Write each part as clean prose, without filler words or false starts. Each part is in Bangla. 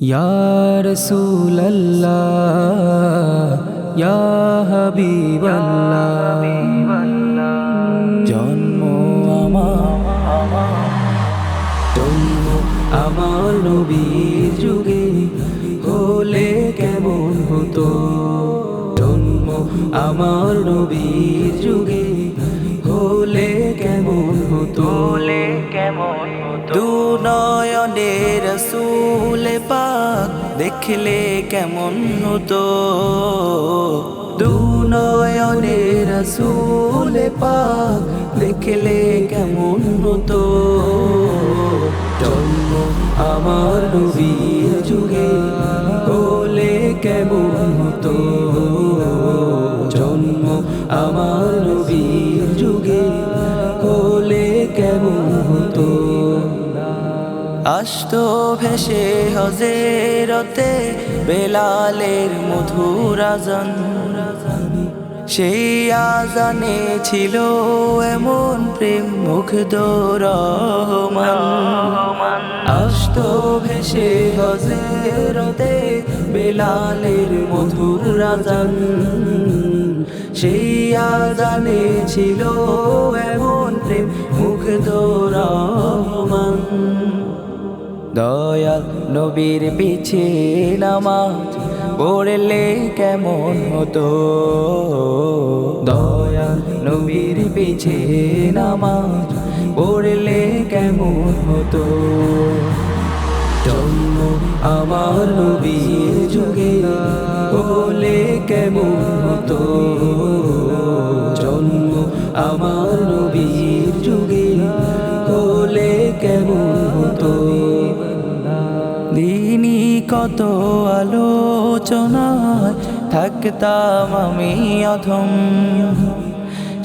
ইয়া রাসূলুল্লাহ ইয়া হাবিবাল্লাহ জন্ম আমার নবীর যুগে হলে কেমন হতো, জন্ম আমার নবীর যুগে হলে কেমন হতো, দু নয়নে রাসূল পাক দেখলে কেমন হতো, দু নয়নে রাসূল পাক দেখলে কেমন হতো, জন্ম আমার নবীর যুগে হলে কেমন হতো, জন্ম আমার নবীর যুগে হলে কেমন হতো। আসতো ভেসে হযরতে বেলালের মধুর আযান, সেই আযানে ছিল এমন প্রেম মুগ্ধ রহমান। আসতো ভেসে হযরতে বেলালের মধুর আযান, সেই আযানে ছিল এমন প্রেম মুগ্ধ রহমান। দয়াল নবীর পিছে নামাজ পড়লে কেমন হতো, দয়াল নবীর পিছে নামাজ পড়লে কেমন হতো, জন্ম আমার নবীর যুগে হলে কেমন হতো, জন্ম আমার নবীর যুগে হলে কেমন হতো। দিনই কত আলোচনায় থাকতাম আমি অধম,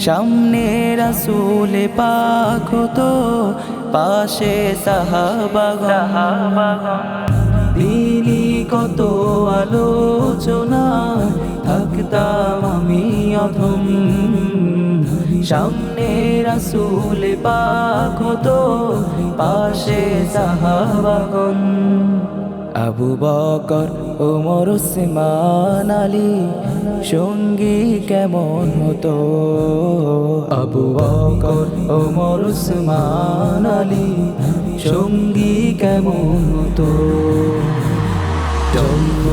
সামনে রাসূল পাক হতো পাশে সাহাবাগণ। দিনই কত আলোচনায় থাকতাম আমি অধম, সামনে রাসূল পাক হতো পাশে সাহাবাগণ। আবু বকর ওমর ওসমান আলী সঙ্গী কেমন হতো, আবু বকর ওমর ওসমান আলী সঙ্গী কেমন হতো, জন্ম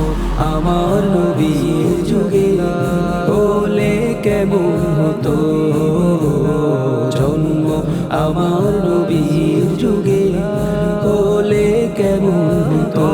আমার নবীর যুগে হলে কেমন হতো, জন্ম আমার নবীর যুগে হলে কেমন হতো।